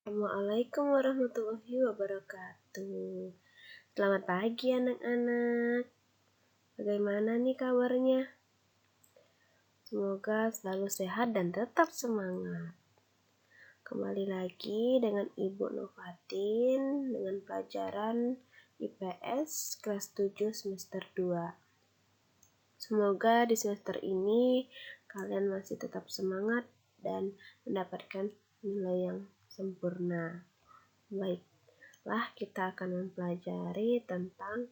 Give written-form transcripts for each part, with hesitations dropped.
Assalamualaikum warahmatullahi wabarakatuh. Selamat pagi anak-anak. Bagaimana nih kabarnya? Semoga selalu sehat dan tetap semangat. Kembali lagi dengan Ibu Novatin dengan pelajaran IPS kelas 7 semester 2. Semoga di semester ini kalian masih tetap semangat dan mendapatkan nilai yang sempurna. Baiklah, kita akan mempelajari tentang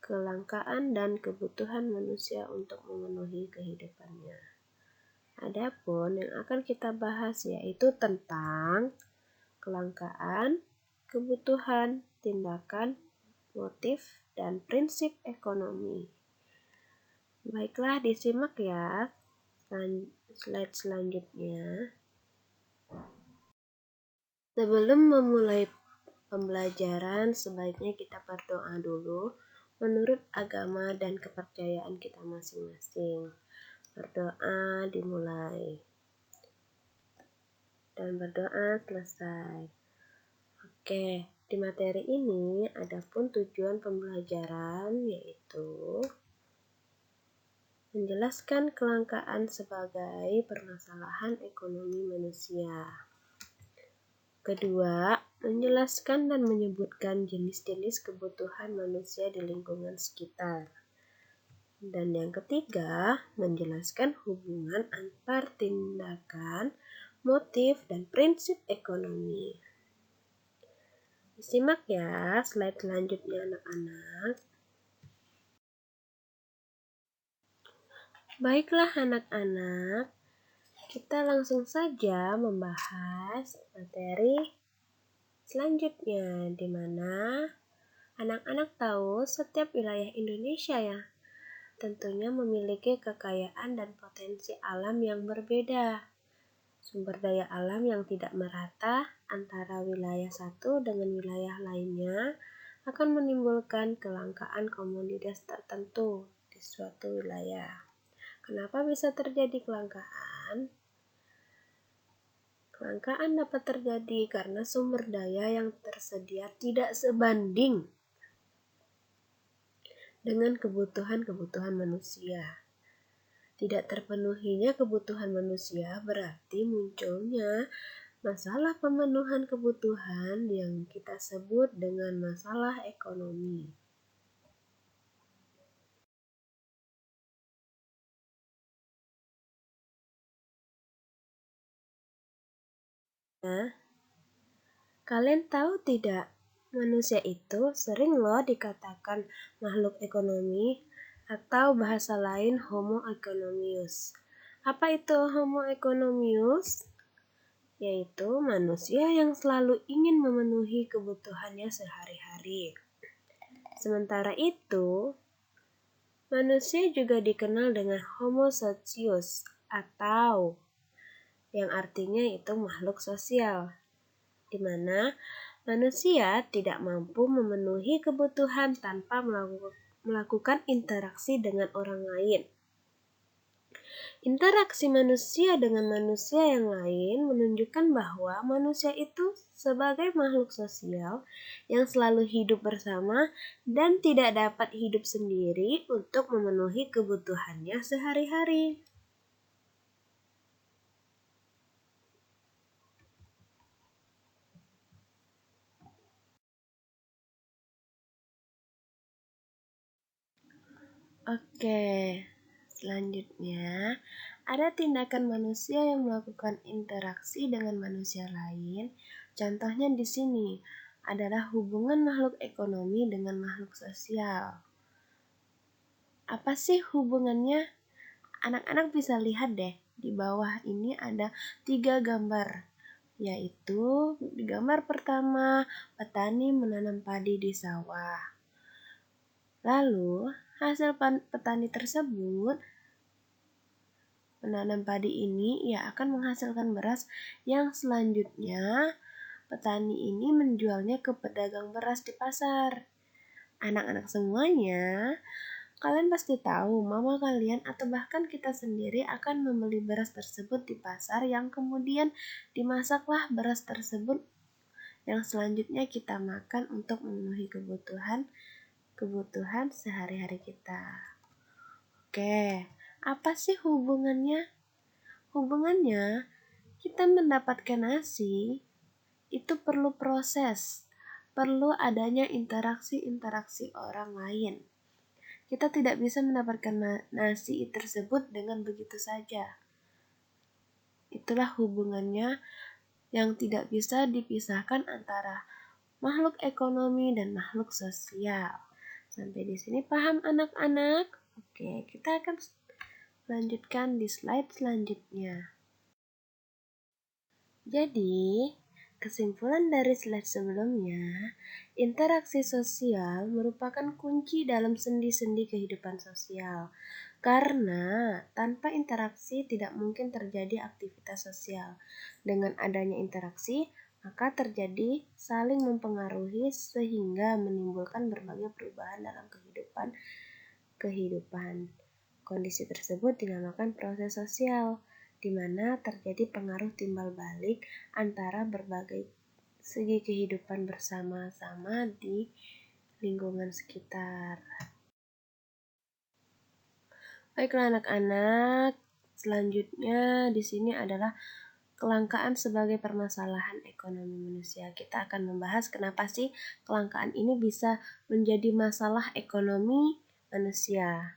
kelangkaan dan kebutuhan manusia untuk memenuhi kehidupannya. Adapun yang akan kita bahas yaitu tentang kelangkaan, kebutuhan, tindakan, motif, dan prinsip ekonomi. Baiklah, disimak ya slide selanjutnya. Sebelum memulai pembelajaran, sebaiknya kita berdoa dulu menurut agama dan kepercayaan kita masing-masing. Berdoa dimulai dan berdoa selesai. Oke, di materi ini adapun tujuan pembelajaran yaitu menjelaskan kelangkaan sebagai permasalahan ekonomi manusia. Kedua, menjelaskan dan menyebutkan jenis-jenis kebutuhan manusia di lingkungan sekitar. Dan yang ketiga, menjelaskan hubungan antar tindakan, motif, dan prinsip ekonomi. Disimak ya slide selanjutnya anak-anak. Baiklah anak-anak, kita langsung saja membahas materi selanjutnya, di mana anak-anak tahu setiap wilayah Indonesia ya tentunya memiliki kekayaan dan potensi alam yang berbeda. Sumber daya alam yang tidak merata antara wilayah satu dengan wilayah lainnya akan menimbulkan kelangkaan komoditas tertentu di suatu wilayah. Kenapa bisa terjadi kelangkaan? Kelangkaan dapat terjadi karena sumber daya yang tersedia tidak sebanding dengan kebutuhan manusia. Tidak terpenuhinya kebutuhan manusia berarti munculnya masalah pemenuhan kebutuhan yang kita sebut dengan masalah ekonomi. Nah, kalian tahu tidak, manusia itu sering loh dikatakan makhluk ekonomi atau bahasa lain Homo economius. Apa itu Homo economius? Yaitu manusia yang selalu ingin memenuhi kebutuhannya sehari-hari. Sementara itu, manusia juga dikenal dengan Homo socius atau yang artinya itu makhluk sosial, di mana manusia tidak mampu memenuhi kebutuhan tanpa melakukan interaksi dengan orang lain. Interaksi manusia dengan manusia yang lain menunjukkan bahwa manusia itu sebagai makhluk sosial yang selalu hidup bersama dan tidak dapat hidup sendiri untuk memenuhi kebutuhannya sehari-hari. Oke, selanjutnya ada tindakan manusia yang melakukan interaksi dengan manusia lain. Contohnya di sini adalah hubungan makhluk ekonomi dengan makhluk sosial. Apa sih hubungannya? Anak-anak bisa lihat deh, di bawah ini ada 3 gambar, yaitu di gambar pertama petani menanam padi di sawah. Lalu hasil petani tersebut menanam padi ini ia akan menghasilkan beras yang selanjutnya petani ini menjualnya ke pedagang beras di pasar. Anak-anak semuanya Kalian pasti tahu, mama kalian atau bahkan kita sendiri akan membeli beras tersebut di pasar yang kemudian dimasaklah beras tersebut yang selanjutnya kita makan untuk memenuhi kebutuhan sehari-hari kita. Oke, apa sih hubungannya? Hubungannya, kita mendapatkan nasi itu perlu proses, perlu adanya interaksi orang lain. Kita tidak bisa mendapatkan nasi tersebut dengan begitu saja. Itulah hubungannya yang tidak bisa dipisahkan antara makhluk ekonomi dan makhluk sosial. Sampai di sini paham anak-anak? Oke, kita akan lanjutkan di slide selanjutnya. Jadi, kesimpulan dari slide sebelumnya, interaksi sosial merupakan kunci dalam sendi-sendi kehidupan sosial. Karena tanpa interaksi tidak mungkin terjadi aktivitas sosial. Dengan adanya interaksi, maka terjadi saling mempengaruhi sehingga menimbulkan berbagai perubahan dalam kehidupan. Kondisi tersebut dinamakan proses sosial, di mana terjadi pengaruh timbal balik antara berbagai segi kehidupan bersama-sama di lingkungan sekitar. Baiklah anak-anak, selanjutnya di sini adalah kelangkaan sebagai permasalahan ekonomi manusia. Kita akan membahas kenapa sih kelangkaan ini bisa menjadi masalah ekonomi manusia.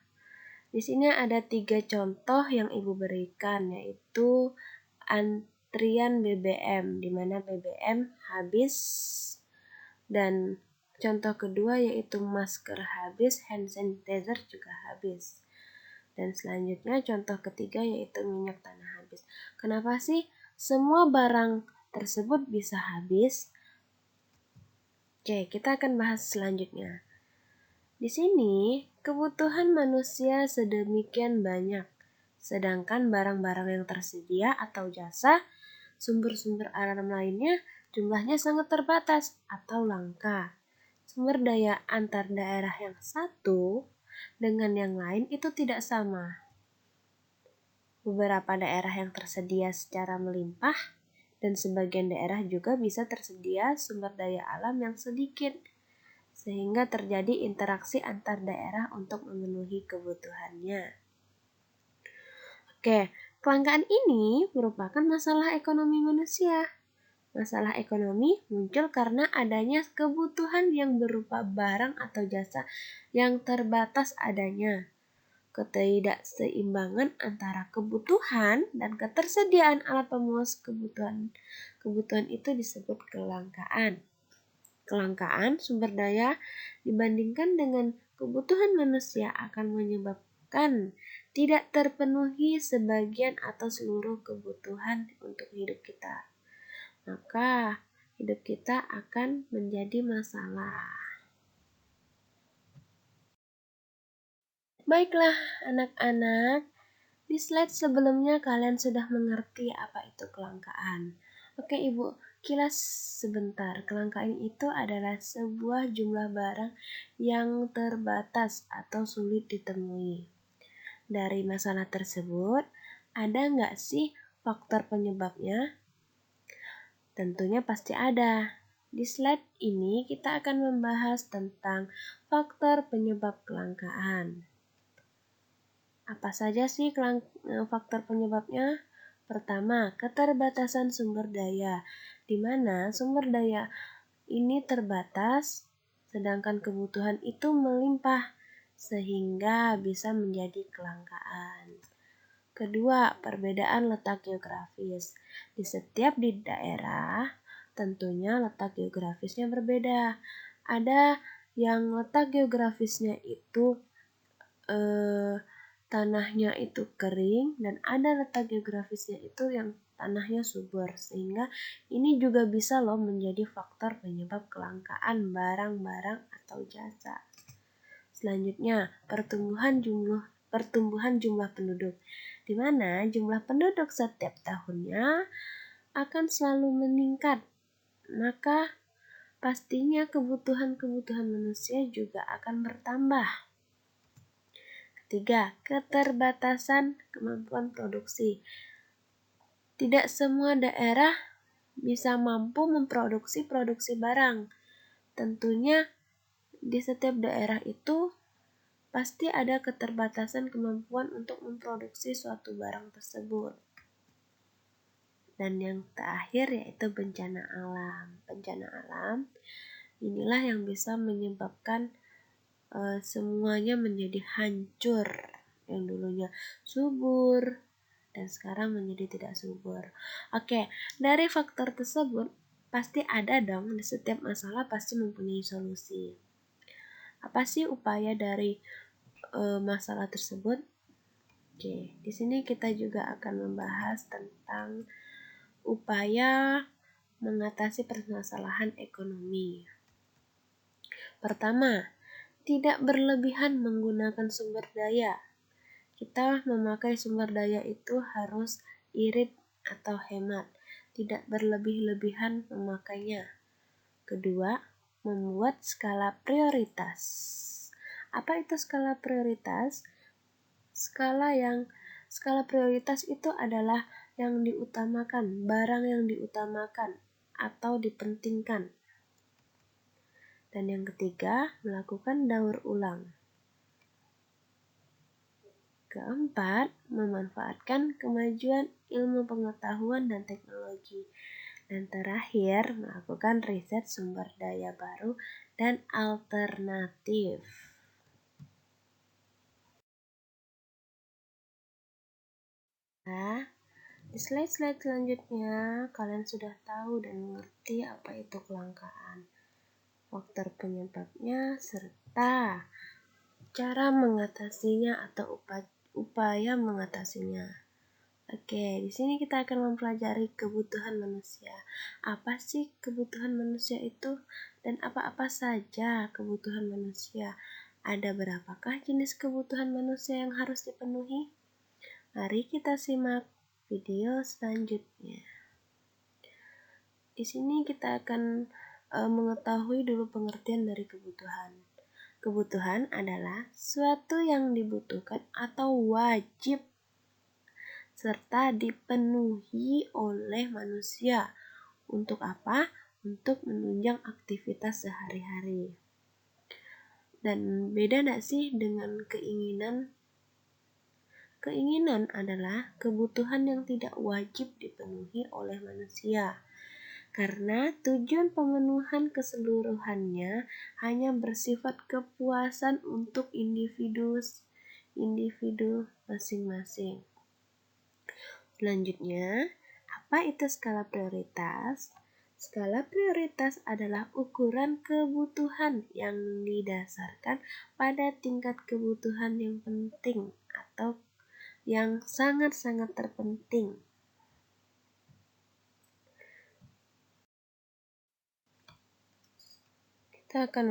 Di sini ada 3 contoh yang Ibu berikan, yaitu antrian BBM, di mana BBM habis, dan contoh kedua yaitu masker habis, hand sanitizer juga habis. Dan selanjutnya contoh ketiga yaitu minyak tanah habis. Kenapa sih semua barang tersebut bisa habis? Oke, kita akan bahas selanjutnya. Di sini, kebutuhan manusia sedemikian banyak, sedangkan barang-barang yang tersedia atau jasa, sumber-sumber alam lainnya jumlahnya sangat terbatas atau langka. Sumber daya antar daerah yang satu dengan yang lain itu tidak sama. Beberapa daerah yang tersedia secara melimpah, dan sebagian daerah juga bisa tersedia sumber daya alam yang sedikit, sehingga terjadi interaksi antar daerah untuk memenuhi kebutuhannya. Oke, kelangkaan ini merupakan masalah ekonomi manusia. Masalah ekonomi muncul karena adanya kebutuhan yang berupa barang atau jasa yang terbatas adanya. Ketidakseimbangan antara kebutuhan dan ketersediaan alat pemuas kebutuhan itu disebut kelangkaan. Kelangkaan sumber daya dibandingkan dengan kebutuhan manusia akan menyebabkan tidak terpenuhi sebagian atau seluruh kebutuhan untuk hidup kita. Maka hidup kita akan menjadi masalah. Baiklah anak-anak, di slide sebelumnya kalian sudah mengerti apa itu kelangkaan. Oke Ibu, kilas sebentar. Kelangkaan itu adalah sebuah jumlah barang yang terbatas atau sulit ditemui. Dari masalah tersebut, ada nggak sih faktor penyebabnya? Tentunya pasti ada. Di slide ini kita akan membahas tentang faktor penyebab kelangkaan. Apa saja sih faktor penyebabnya? Pertama, keterbatasan sumber daya, di mana sumber daya ini terbatas, sedangkan kebutuhan itu melimpah, sehingga bisa menjadi kelangkaan. Kedua, perbedaan letak geografis. Di setiap daerah, tentunya letak geografisnya berbeda. Ada yang letak geografisnya itu tanahnya itu kering, dan ada letak geografisnya itu yang tanahnya subur, sehingga ini juga bisa loh menjadi faktor penyebab kelangkaan barang-barang atau jasa. Selanjutnya, pertumbuhan jumlah penduduk, di mana jumlah penduduk setiap tahunnya akan selalu meningkat, maka pastinya kebutuhan manusia juga akan bertambah. ketiga, keterbatasan kemampuan produksi. Tidak semua daerah bisa mampu memproduksi barang. Tentunya di setiap daerah itu pasti ada keterbatasan kemampuan untuk memproduksi suatu barang tersebut. Dan yang terakhir yaitu bencana alam. Bencana alam inilah yang bisa menyebabkan semuanya menjadi hancur, yang dulunya subur dan sekarang menjadi tidak subur. Oke, dari faktor tersebut pasti ada dong, di setiap masalah pasti mempunyai solusi. Apa sih upaya dari masalah tersebut? Oke, di sini kita juga akan membahas tentang upaya mengatasi permasalahan ekonomi. Pertama, tidak berlebihan menggunakan sumber daya. Kita memakai sumber daya itu harus irit atau hemat, tidak berlebih-lebihan memakainya. Kedua, membuat skala prioritas. Apa itu skala prioritas? Skala prioritas itu adalah yang diutamakan, barang yang diutamakan atau dipentingkan. Dan yang ketiga, melakukan daur ulang. Keempat, memanfaatkan kemajuan ilmu pengetahuan dan teknologi. Dan terakhir, melakukan riset sumber daya baru dan alternatif. Nah, di slide-slide selanjutnya, kalian sudah tahu dan mengerti apa itu kelangkaan, faktor penyebabnya, serta cara mengatasinya atau upaya mengatasinya. Oke, di sini kita akan mempelajari kebutuhan manusia. Apa sih kebutuhan manusia itu dan apa-apa saja kebutuhan manusia? Ada berapakah jenis kebutuhan manusia yang harus dipenuhi? Mari kita simak video selanjutnya. Di sini kita akan mengetahui dulu pengertian dari kebutuhan. Kebutuhan adalah suatu yang dibutuhkan atau wajib serta dipenuhi oleh manusia. Untuk apa? Untuk menunjang aktivitas sehari-hari. Dan beda gak sih dengan keinginan? Keinginan adalah kebutuhan yang tidak wajib dipenuhi oleh manusia. Karena tujuan pemenuhan keseluruhannya hanya bersifat kepuasan untuk individu masing-masing. Selanjutnya, apa itu skala prioritas? Skala prioritas adalah ukuran kebutuhan yang didasarkan pada tingkat kebutuhan yang penting atau yang sangat-sangat terpenting. Kita akan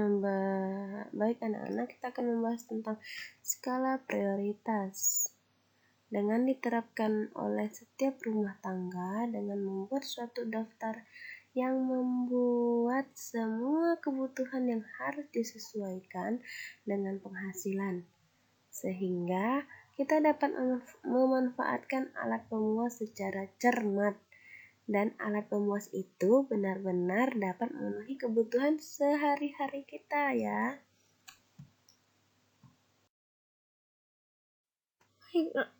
membahas tentang skala prioritas dengan diterapkan oleh setiap rumah tangga dengan membuat suatu daftar yang membuat semua kebutuhan yang harus disesuaikan dengan penghasilan, sehingga kita dapat memanfaatkan alat pemuas secara cermat, dan alat pemuas itu benar-benar dapat memenuhi kebutuhan sehari-hari kita ya.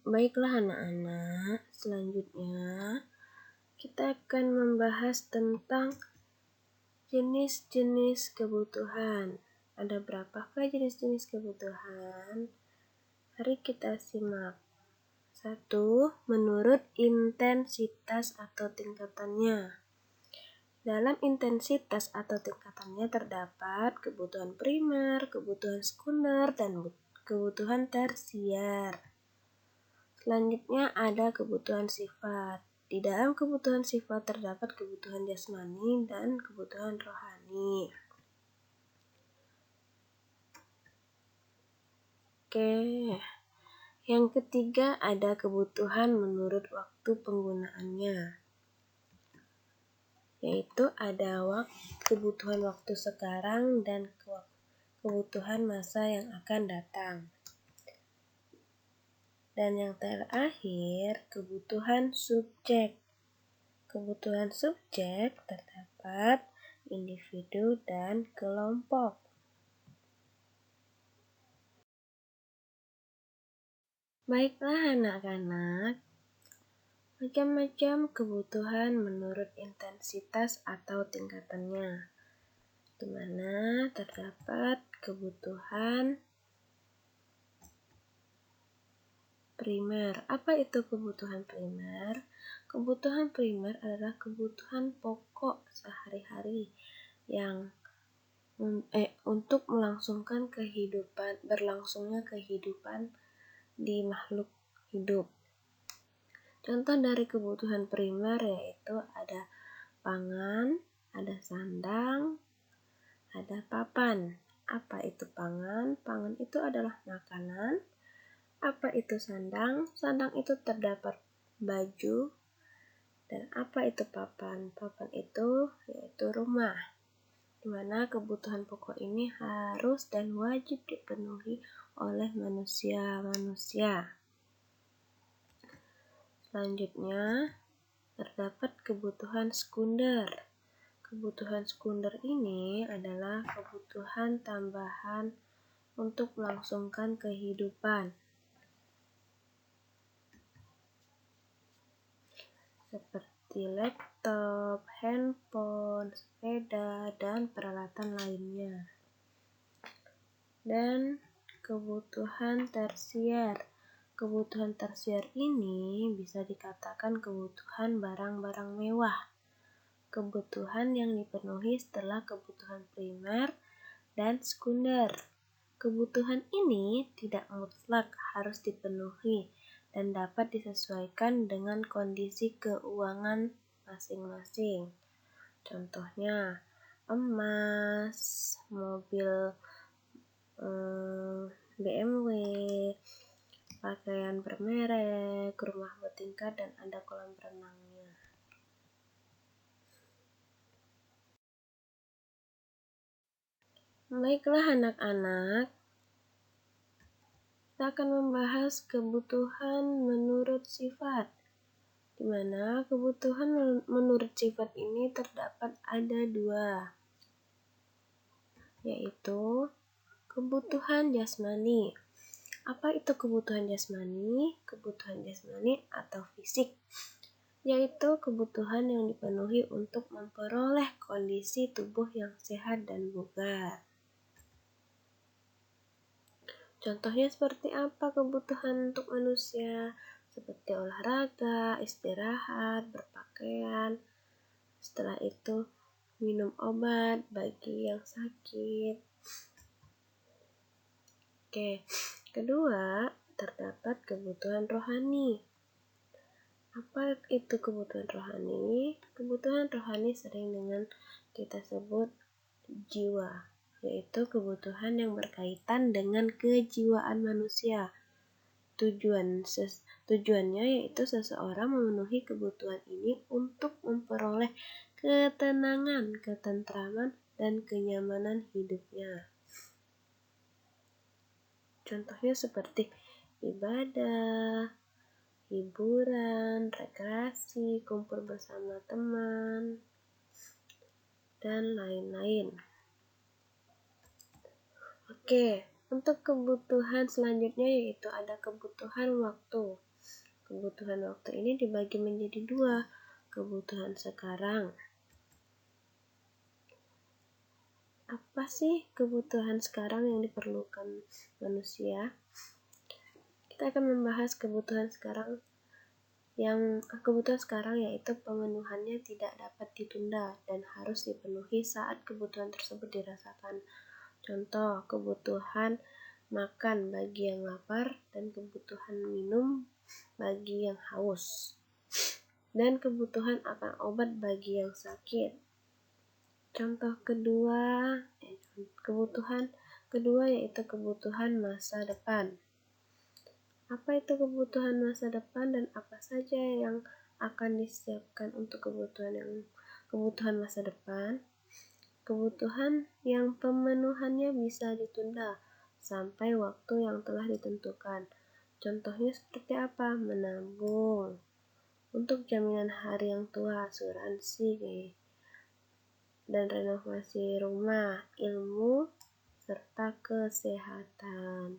Baiklah anak-anak, selanjutnya kita akan membahas tentang jenis-jenis kebutuhan. Ada berapakah jenis-jenis kebutuhan? Mari kita simak. 1. Menurut intensitas atau tingkatannya. Dalam intensitas atau tingkatannya terdapat kebutuhan primer, kebutuhan sekunder, dan kebutuhan tersier. Selanjutnya ada kebutuhan sifat. Di dalam kebutuhan sifat terdapat kebutuhan jasmani dan kebutuhan rohani. Oke. Yang ketiga ada kebutuhan menurut waktu penggunaannya. Yaitu ada kebutuhan waktu sekarang dan kebutuhan masa yang akan datang. Dan yang terakhir, kebutuhan subjek. Kebutuhan subjek terdapat individu dan kelompok. Baiklah anak-anak, macam-macam kebutuhan menurut intensitas atau tingkatannya, di mana terdapat kebutuhan primer. Apa itu kebutuhan primer? Kebutuhan primer adalah kebutuhan pokok sehari-hari yang untuk berlangsungnya kehidupan di makhluk hidup. Contoh dari kebutuhan primer yaitu ada pangan, ada sandang, ada papan. Apa itu pangan? Pangan itu adalah makanan. Apa itu sandang? Sandang itu terdapat baju. Dan apa itu papan? Papan itu yaitu rumah, di mana kebutuhan pokok ini harus dan wajib dipenuhi oleh manusia. Selanjutnya, terdapat kebutuhan sekunder. Kebutuhan sekunder ini adalah kebutuhan tambahan untuk melangsungkan kehidupan, seperti laptop, handphone, sepeda, dan peralatan lainnya. Dan kebutuhan tersier. Kebutuhan tersier ini bisa dikatakan kebutuhan barang-barang mewah. Kebutuhan yang dipenuhi setelah kebutuhan primer dan sekunder. Kebutuhan ini tidak mutlak harus dipenuhi dan dapat disesuaikan dengan kondisi keuangan masing-masing. Contohnya, emas, mobil BMW, pakaian bermerek, rumah bertingkat, dan ada kolam renangnya. Baiklah anak-anak, kita akan membahas kebutuhan menurut sifat, di mana kebutuhan menurut sifat ini terdapat ada dua, yaitu kebutuhan jasmani. Apa itu kebutuhan jasmani? Kebutuhan jasmani atau fisik, yaitu kebutuhan yang dipenuhi untuk memperoleh kondisi tubuh yang sehat dan bugar. Contohnya seperti apa kebutuhan untuk manusia? Seperti olahraga, istirahat, berpakaian. Setelah itu minum obat bagi yang sakit. Oke, kedua, terdapat kebutuhan rohani. Apa itu kebutuhan rohani? Kebutuhan rohani sering dengan kita sebut jiwa, yaitu kebutuhan yang berkaitan dengan kejiwaan manusia. Tujuannya yaitu seseorang memenuhi kebutuhan ini untuk memperoleh ketenangan, ketentraman, dan kenyamanan hidupnya. Contohnya seperti ibadah, hiburan, rekreasi, kumpul bersama teman, dan lain-lain. Oke, untuk kebutuhan selanjutnya yaitu ada kebutuhan waktu. Kebutuhan waktu ini dibagi menjadi dua, kebutuhan sekarang. Apa sih kebutuhan sekarang yang diperlukan manusia? Kita akan membahas kebutuhan sekarang yaitu pemenuhannya tidak dapat ditunda dan harus dipenuhi saat kebutuhan tersebut dirasakan. Contoh, kebutuhan makan bagi yang lapar dan kebutuhan minum bagi yang haus, dan kebutuhan akan obat bagi yang sakit. Kebutuhan kedua yaitu kebutuhan masa depan. Apa itu kebutuhan masa depan dan apa saja yang akan disiapkan untuk kebutuhan masa depan? Kebutuhan yang pemenuhannya bisa ditunda sampai waktu yang telah ditentukan. Contohnya seperti apa? Menabung untuk jaminan hari yang tua, asuransi, dan renovasi rumah, ilmu, serta kesehatan.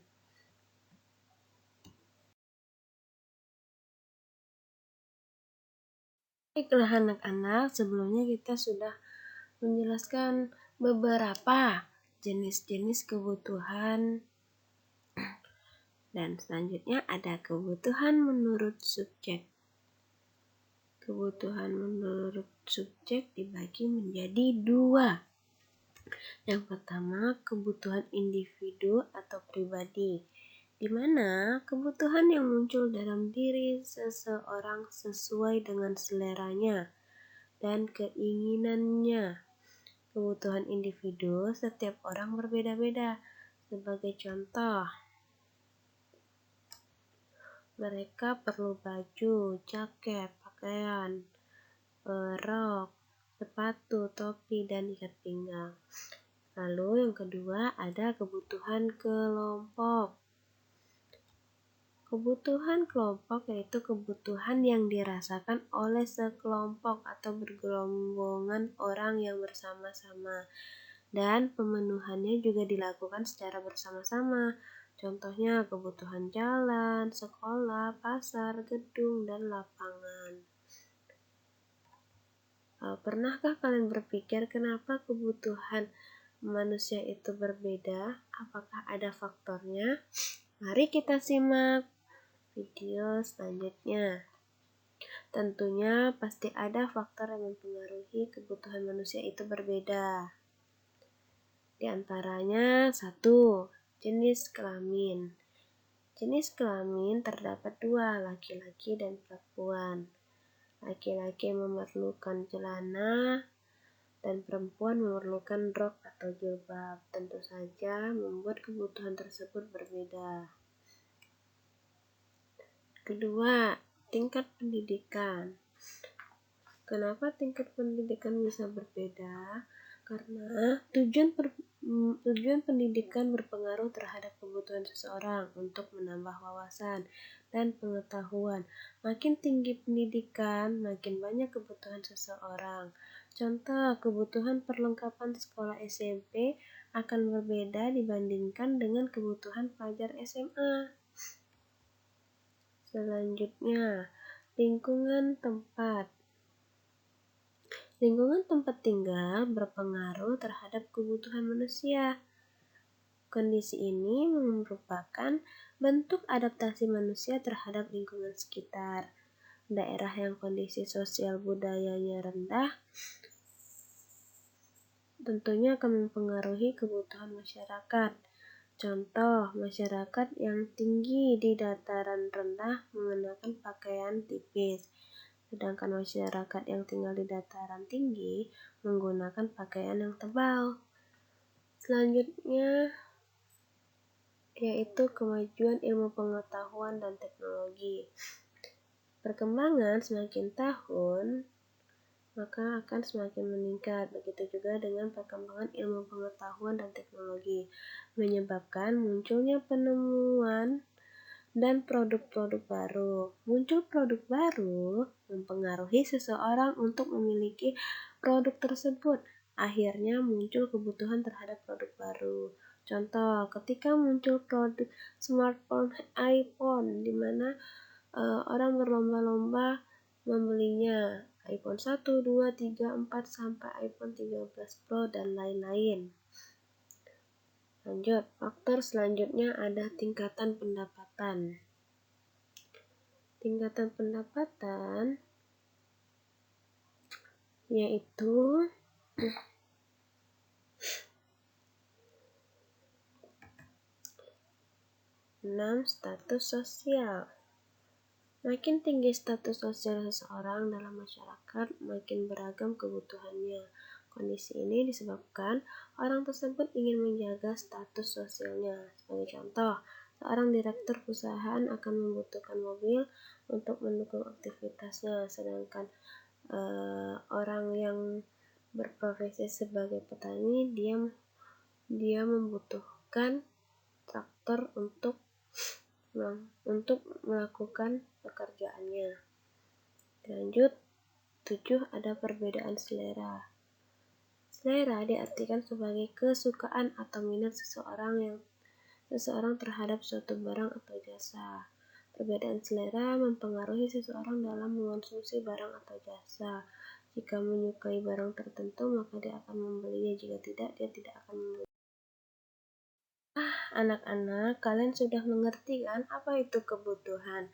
Baiklah anak-anak, sebelumnya kita sudah menjelaskan beberapa jenis-jenis kebutuhan, dan selanjutnya ada kebutuhan menurut subjek. Kebutuhan menurut subjek dibagi menjadi dua. Yang pertama, kebutuhan individu atau pribadi, di mana kebutuhan yang muncul dalam diri seseorang sesuai dengan seleranya dan keinginannya. Kebutuhan individu setiap orang berbeda-beda. Sebagai contoh, mereka perlu baju, jaket, pakaian, rok, sepatu, topi, dan ikat pinggang. Lalu yang kedua ada kebutuhan kelompok. Kebutuhan kelompok yaitu kebutuhan yang dirasakan oleh sekelompok atau bergerombongan orang yang bersama-sama, dan pemenuhannya juga dilakukan secara bersama-sama. Contohnya kebutuhan jalan, sekolah, pasar, gedung, dan lapangan. Pernahkah kalian berpikir kenapa kebutuhan manusia itu berbeda? Apakah ada faktornya? Mari kita simak video selanjutnya. Tentunya pasti ada faktor yang mempengaruhi kebutuhan manusia itu berbeda. Di antaranya, 1. Jenis kelamin. Jenis kelamin terdapat 2, laki-laki dan perempuan. Laki-laki memerlukan celana dan perempuan memerlukan rok atau jilbab. Tentu saja membuat kebutuhan tersebut berbeda. Kedua, tingkat pendidikan. Kenapa tingkat pendidikan bisa berbeda? Karena tujuan pendidikan berpengaruh terhadap kebutuhan seseorang untuk menambah wawasan dan pengetahuan. Makin tinggi pendidikan, makin banyak kebutuhan seseorang. Contoh, kebutuhan perlengkapan sekolah SMP akan berbeda dibandingkan dengan kebutuhan pelajar SMA. Selanjutnya, lingkungan tempat. Lingkungan tempat tinggal berpengaruh terhadap kebutuhan manusia. Kondisi ini merupakan bentuk adaptasi manusia terhadap lingkungan sekitar. Daerah yang kondisi sosial budayanya rendah tentunya akan mempengaruhi kebutuhan masyarakat. Contoh, masyarakat yang tinggi di dataran rendah mengenakan pakaian tipis, sedangkan masyarakat yang tinggal di dataran tinggi menggunakan pakaian yang tebal. Selanjutnya yaitu kemajuan ilmu pengetahuan dan teknologi. Perkembangan semakin tahun maka akan semakin meningkat. Begitu juga dengan perkembangan ilmu pengetahuan dan teknologi, menyebabkan munculnya penemuan dan produk-produk baru. Muncul produk baru mempengaruhi seseorang untuk memiliki produk tersebut. Akhirnya muncul kebutuhan terhadap produk baru. Contoh, ketika muncul produk smartphone iPhone, di mana orang berlomba-lomba membelinya, iPhone 1, 2, 3, 4, sampai iPhone 13 Pro dan lain-lain. Lanjut, faktor selanjutnya ada tingkatan pendapatan. Tingkatan pendapatan yaitu status sosial. Makin tinggi status sosial seseorang dalam masyarakat, makin beragam kebutuhannya. Kondisi ini disebabkan orang tersebut ingin menjaga status sosialnya. Sebagai contoh, seorang direktur perusahaan akan membutuhkan mobil untuk mendukung aktivitasnya, sedangkan orang yang berprofesi sebagai petani dia membutuhkan traktor untuk untuk melakukan pekerjaannya. Lanjut, 7 ada perbedaan selera. Selera diartikan sebagai kesukaan atau minat seseorang terhadap suatu barang atau jasa. Perbedaan selera mempengaruhi seseorang dalam mengonsumsi barang atau jasa. Jika menyukai barang tertentu, maka dia akan membelinya. Jika tidak, dia tidak akan membelinya. Anak-anak, kalian sudah mengerti kan apa itu kebutuhan?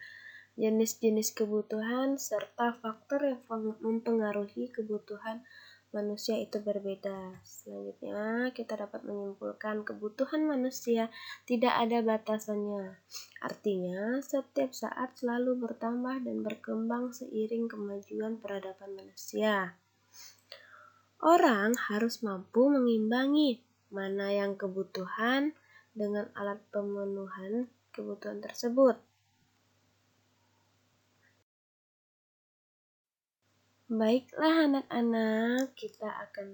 Jenis-jenis kebutuhan serta faktor yang mempengaruhi kebutuhan manusia itu berbeda. Selanjutnya, kita dapat menyimpulkan kebutuhan manusia tidak ada batasannya. Artinya, setiap saat selalu bertambah dan berkembang seiring kemajuan peradaban manusia. Orang harus mampu mengimbangi mana yang kebutuhan dengan alat pemenuhan kebutuhan tersebut. Baiklah anak-anak, kita akan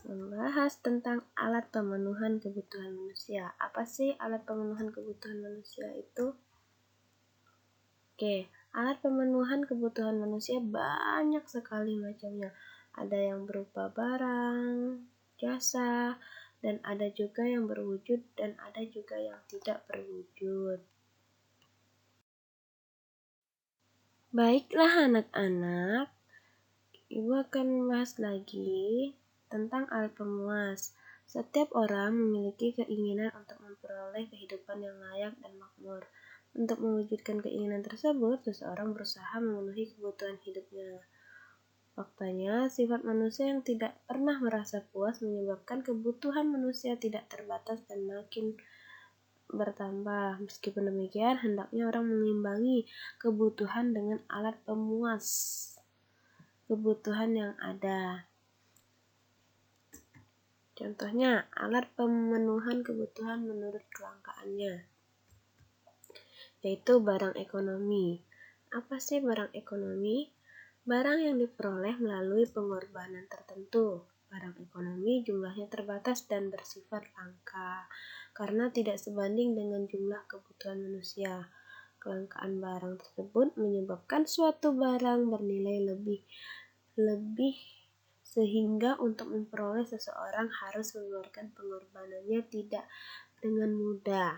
membahas tentang alat pemenuhan kebutuhan manusia. Apa sih alat pemenuhan kebutuhan manusia itu? Oke, alat pemenuhan kebutuhan manusia banyak sekali macamnya. Ada yang berupa barang, jasa, dan ada juga yang berwujud dan ada juga yang tidak berwujud. Baiklah anak-anak, Ibu akan membahas lagi tentang alat pemuas. Setiap orang memiliki keinginan untuk memperoleh kehidupan yang layak dan makmur. Untuk mewujudkan keinginan tersebut, seseorang berusaha memenuhi kebutuhan hidupnya. Faktanya, sifat manusia yang tidak pernah merasa puas menyebabkan kebutuhan manusia tidak terbatas dan makin bertambah. Meskipun demikian, hendaknya orang mengimbangi kebutuhan dengan alat pemuas kebutuhan yang ada. Contohnya, alat pemenuhan kebutuhan menurut kelangkaannya, yaitu barang ekonomi. Apa sih barang ekonomi? Barang yang diperoleh melalui pengorbanan tertentu. Barang ekonomi jumlahnya terbatas dan bersifat langka, karena tidak sebanding dengan jumlah kebutuhan manusia. Kelangkaan barang tersebut menyebabkan suatu barang bernilai lebih sehingga untuk memperoleh seseorang harus mengeluarkan pengorbanannya tidak dengan mudah.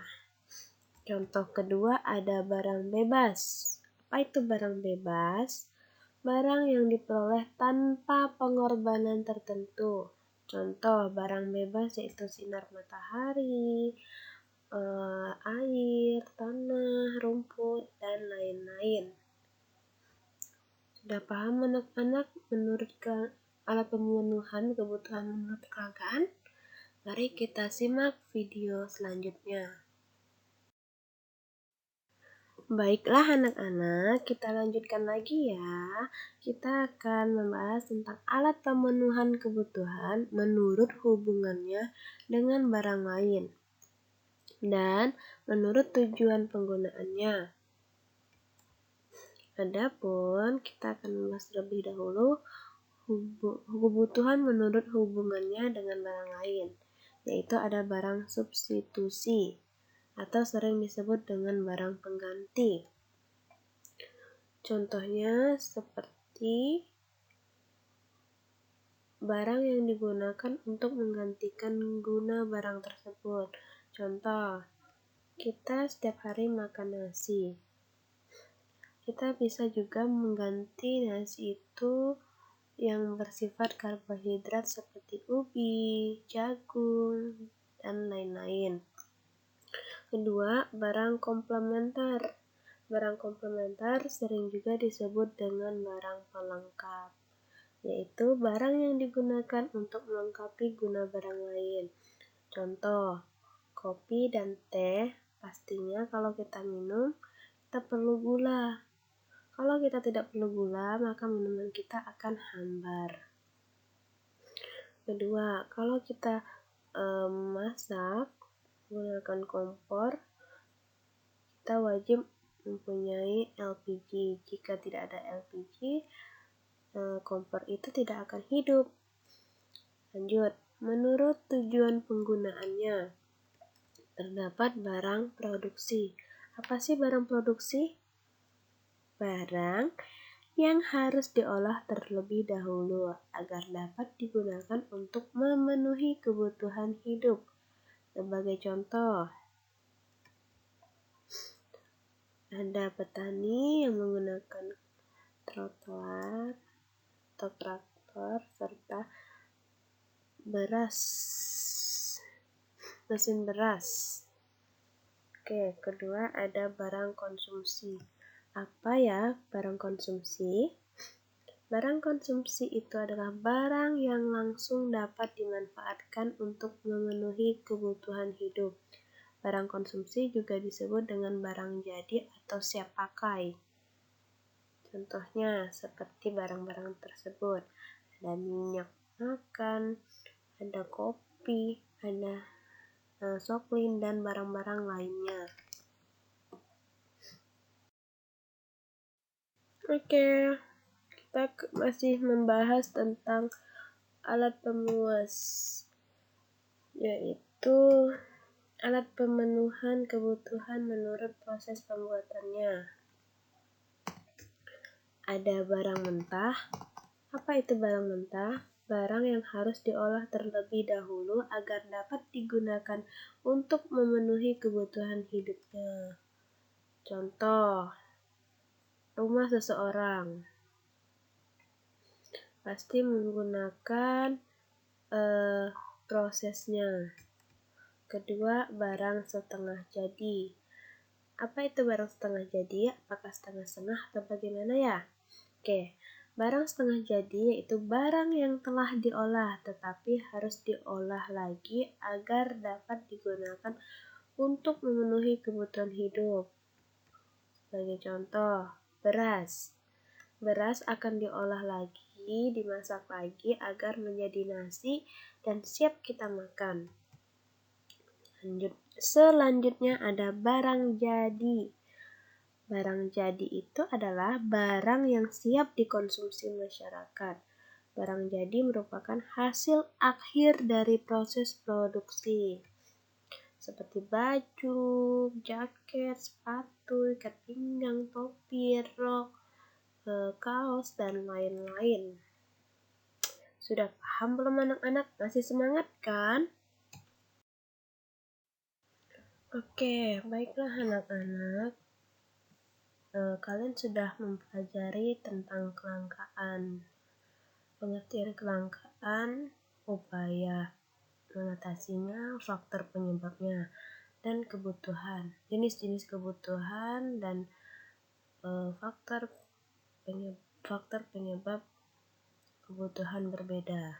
Contoh kedua ada barang bebas. Apa itu barang bebas? Barang yang diperoleh tanpa pengorbanan tertentu. Contoh barang bebas yaitu sinar matahari, air, tanah, rumput, dan lain-lain. Sudah paham anak-anak menurut alat pemenuhan kebutuhan menurut kelangkaan? Mari kita simak video selanjutnya. Baiklah anak-anak, kita lanjutkan lagi ya. Kita akan membahas tentang alat pemenuhan kebutuhan menurut hubungannya dengan barang lain dan menurut tujuan penggunaannya. Adapun kita akan membahas terlebih dahulu kebutuhan menurut hubungannya dengan barang lain, yaitu ada barang substitusi atau sering disebut dengan barang pengganti. Contohnya seperti barang yang digunakan untuk menggantikan guna barang tersebut. Contoh, kita setiap hari makan nasi. Kita bisa juga mengganti nasi itu yang bersifat karbohidrat seperti ubi, jagung, dan lain-lain. Kedua, barang komplementer. Barang komplementer sering juga disebut dengan barang pelengkap, yaitu barang yang digunakan untuk melengkapi guna barang lain. Contoh, kopi dan teh, pastinya kalau kita minum, kita perlu gula. Kalau kita tidak perlu gula, maka minuman kita akan hambar. Kedua, kalau kita masak menggunakan kompor, kita wajib mempunyai LPG. Jika tidak ada LPG, kompor itu tidak akan hidup. Lanjut, menurut tujuan penggunaannya, terdapat barang produksi. Apa sih barang produksi? Barang yang harus diolah terlebih dahulu agar dapat digunakan untuk memenuhi kebutuhan hidup. Sebagai contoh, ada petani yang menggunakan trotoar atau traktor serta mesin beras. Oke, kedua ada barang konsumsi. Apa ya barang konsumsi? Barang konsumsi itu adalah barang yang langsung dapat dimanfaatkan untuk memenuhi kebutuhan hidup. Barang konsumsi juga disebut dengan barang jadi atau siap pakai. Contohnya seperti barang-barang tersebut. Ada minyak makan, ada kopi, ada soklin, dan barang-barang lainnya. Oke. Kita masih membahas tentang alat pemuas, yaitu alat pemenuhan kebutuhan menurut proses pembuatannya. Ada barang mentah. Apa itu barang mentah? Barang yang harus diolah terlebih dahulu agar dapat digunakan untuk memenuhi kebutuhan hidupnya. Contoh, rumah seseorang pasti menggunakan prosesnya. Kedua, barang setengah jadi. Apa itu barang setengah jadi? Apakah setengah-setengah atau bagaimana ya? Oke, barang setengah jadi yaitu barang yang telah diolah tetapi harus diolah lagi agar dapat digunakan untuk memenuhi kebutuhan hidup. Sebagai contoh, beras. Beras akan diolah lagi, dimasak lagi agar menjadi nasi dan siap kita makan. Selanjutnya ada barang jadi. Barang jadi itu adalah barang yang siap dikonsumsi masyarakat. Barang jadi merupakan hasil akhir dari proses produksi, seperti baju, jaket, sepatu, ikat pinggang, topi, rok, kaos, dan lain-lain. Sudah paham belum anak-anak? Masih semangat kan? Oke, baiklah anak-anak. Kalian sudah mempelajari tentang kelangkaan, pengertian kelangkaan, upaya mengatasinya, faktor penyebabnya, dan kebutuhan, jenis-jenis kebutuhan, dan faktor penyebab kebutuhan berbeda.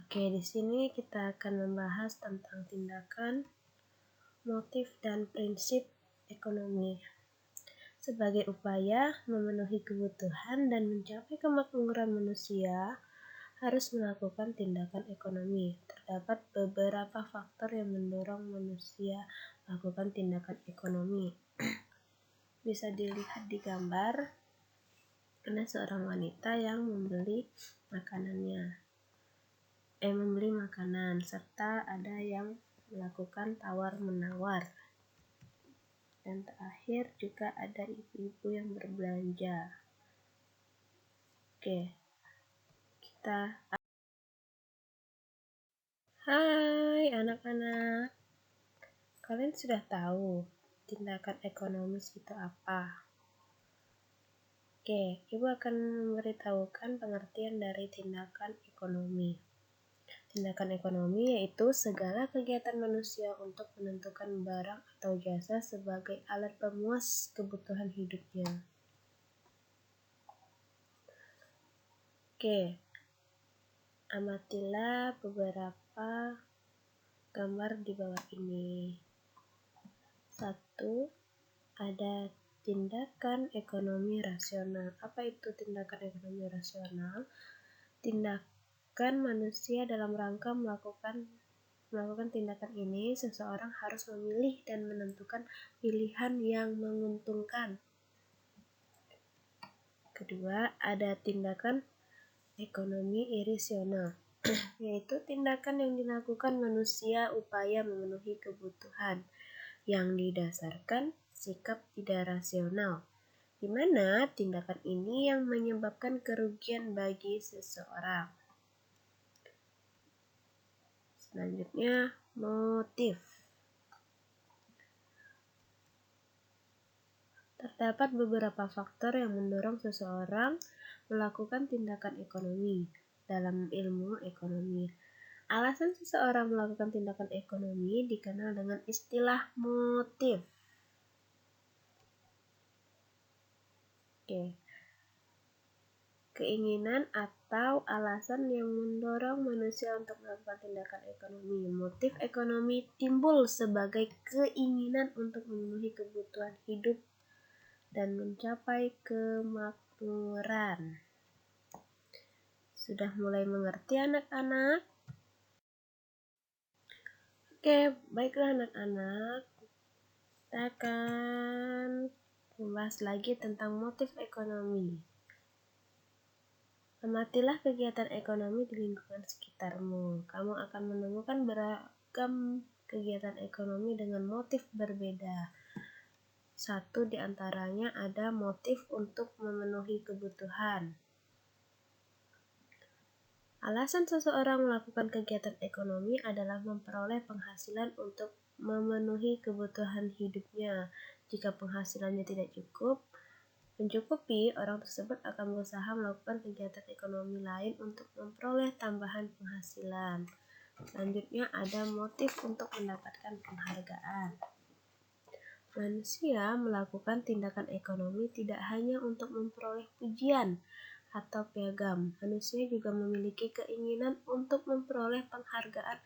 Oke, di sini kita akan membahas tentang tindakan, motif, dan prinsip ekonomi. Sebagai upaya memenuhi kebutuhan dan mencapai kemakmuran manusia, harus melakukan tindakan ekonomi. Terdapat beberapa faktor yang mendorong manusia melakukan tindakan ekonomi. Bisa dilihat di gambar, ada seorang wanita yang membeli makanan, serta ada yang melakukan tawar-menawar. Dan terakhir juga ada ibu-ibu yang berbelanja. Oke, Hai anak-anak, kalian sudah tahu tindakan ekonomis itu apa? Oke, Ibu akan memberitahukan pengertian dari tindakan ekonomi. Tindakan ekonomi yaitu segala kegiatan manusia untuk menentukan barang atau jasa sebagai alat pemuas kebutuhan hidupnya. Oke, amatilah beberapa gambar di bawah ini. 1. Ada tindakan ekonomi rasional. Apa itu tindakan ekonomi rasional? Tindakan manusia dalam rangka melakukan tindakan ini, seseorang harus memilih dan menentukan pilihan yang menguntungkan. Kedua, ada tindakan ekonomi irasional, yaitu tindakan yang dilakukan manusia upaya memenuhi kebutuhan. yang didasarkan sikap tidak rasional, di mana tindakan ini yang menyebabkan kerugian bagi seseorang. Selanjutnya, motif. Terdapat beberapa faktor yang mendorong seseorang melakukan tindakan ekonomi. Dalam ilmu ekonomi, alasan seseorang melakukan tindakan ekonomi dikenal dengan istilah motif. Oke. Keinginan atau alasan yang mendorong manusia untuk melakukan tindakan ekonomi. Motif ekonomi timbul sebagai keinginan untuk memenuhi kebutuhan hidup dan mencapai kemakmuran. Sudah mulai mengerti anak-anak? Oke, baiklah anak-anak. Kita akan membahas lagi tentang motif ekonomi. Amatilah kegiatan ekonomi di lingkungan sekitarmu. Kamu akan menemukan beragam kegiatan ekonomi dengan motif berbeda. Satu di antaranya ada motif untuk memenuhi kebutuhan. Alasan seseorang melakukan kegiatan ekonomi adalah memperoleh penghasilan untuk memenuhi kebutuhan hidupnya. Jika penghasilannya tidak mencukupi, orang tersebut akan berusaha melakukan kegiatan ekonomi lain untuk memperoleh tambahan penghasilan. Selanjutnya ada motif untuk mendapatkan penghargaan. Manusia melakukan tindakan ekonomi tidak hanya untuk memperoleh pujian atau piagam. Manusia juga memiliki keinginan untuk memperoleh penghargaan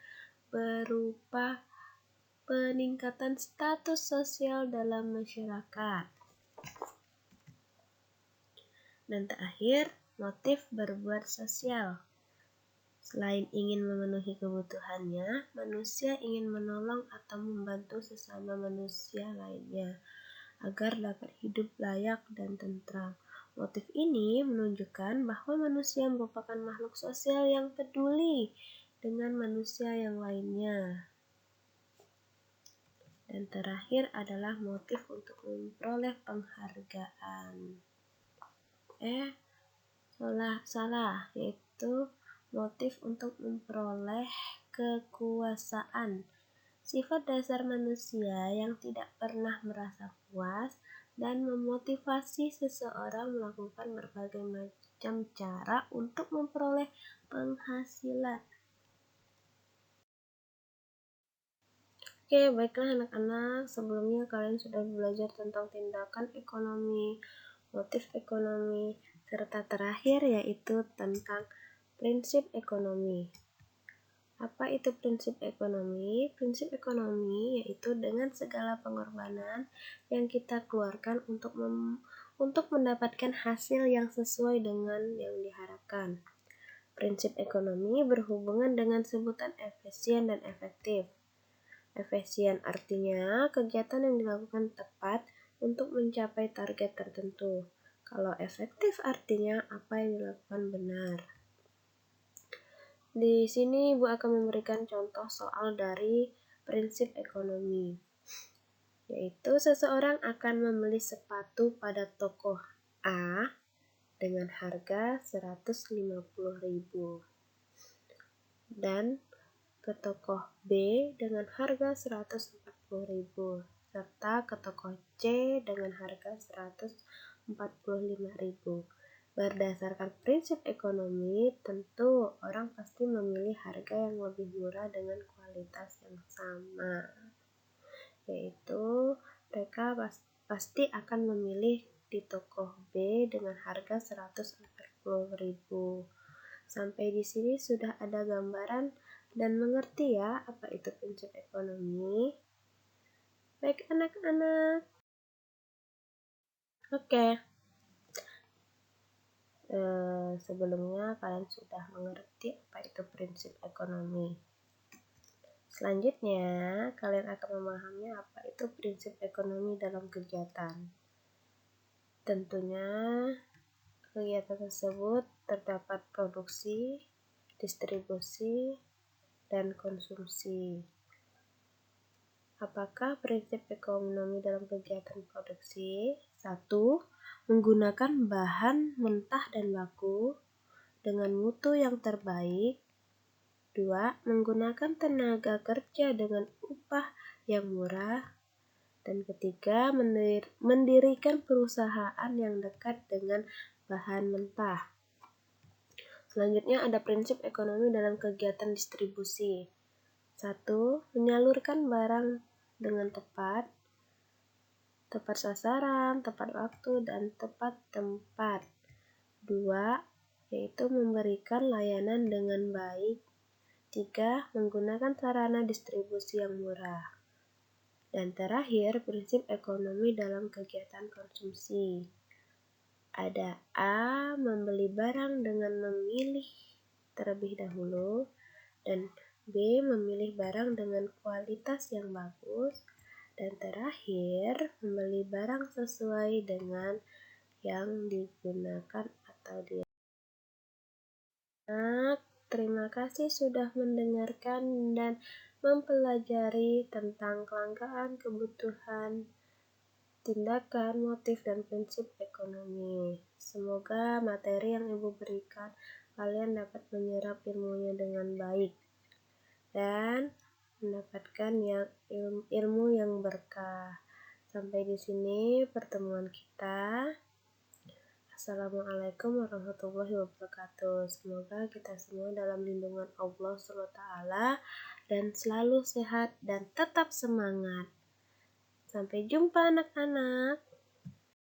berupa peningkatan status sosial dalam masyarakat. Dan terakhir, motif berbuat sosial. Selain ingin memenuhi kebutuhannya, manusia ingin menolong atau membantu sesama manusia lainnya agar dapat hidup layak dan tentram. Motif ini menunjukkan bahwa manusia merupakan makhluk sosial yang peduli dengan manusia yang lainnya. Dan terakhir adalah motif untuk memperoleh penghargaan. Salah, yaitu motif untuk memperoleh kekuasaan. Sifat dasar manusia yang tidak pernah merasa puas dan memotivasi seseorang melakukan berbagai macam cara untuk memperoleh penghasilan. Oke, baiklah anak-anak, sebelumnya kalian sudah belajar tentang tindakan ekonomi, motif ekonomi, serta terakhir yaitu tentang prinsip ekonomi. Apa itu prinsip ekonomi? Prinsip ekonomi yaitu dengan segala pengorbanan yang kita keluarkan untuk mendapatkan hasil yang sesuai dengan yang diharapkan. Prinsip ekonomi berhubungan dengan sebutan efisien dan efektif. Efisien artinya kegiatan yang dilakukan tepat untuk mencapai target tertentu. Kalau efektif artinya apa yang dilakukan benar. Di sini Ibu akan memberikan contoh soal dari prinsip ekonomi, yaitu seseorang akan membeli sepatu pada toko A dengan harga 150.000 dan ke toko B dengan harga 140.000 serta ke toko C dengan harga 145.000. Berdasarkan prinsip ekonomi, tentu orang pasti memilih harga yang lebih murah dengan kualitas yang sama, yaitu mereka pasti akan memilih di toko B dengan harga 140.000. Sampai di sini sudah ada gambaran dan mengerti ya apa itu prinsip ekonomi. Baik anak-anak. Oke. Sebelumnya kalian sudah mengerti apa itu prinsip ekonomi. Selanjutnya, kalian akan memahami apa itu prinsip ekonomi dalam kegiatan. Tentunya, kegiatan tersebut terdapat produksi, distribusi, dan konsumsi. Apakah prinsip ekonomi dalam kegiatan produksi? 1. Menggunakan bahan mentah dan baku dengan mutu yang terbaik. 2. Menggunakan tenaga kerja dengan upah yang murah. Dan ketiga, mendirikan perusahaan yang dekat dengan bahan mentah. Selanjutnya ada prinsip ekonomi dalam kegiatan distribusi. 1. Menyalurkan barang dengan tepat sasaran, tepat waktu, dan tepat tempat. 2. Yaitu memberikan layanan dengan baik. 3. Menggunakan sarana distribusi yang murah. Dan terakhir, prinsip ekonomi dalam kegiatan konsumsi. Ada A. Membeli barang dengan memilih terlebih dahulu, dan B. Memilih barang dengan kualitas yang bagus, dan terakhir, membeli barang sesuai dengan yang digunakan atau Terima kasih sudah mendengarkan dan mempelajari tentang kelangkaan, kebutuhan, tindakan, motif, dan prinsip ekonomi. Semoga materi yang Ibu berikan kalian dapat menyerap ilmunya dengan baik dan mendapatkan ilmu yang berkah. Sampai di sini pertemuan kita. Assalamualaikum warahmatullahi wabarakatuh. Semoga kita semua dalam lindungan Allah SWT dan selalu sehat dan tetap semangat. Sampai jumpa anak-anak.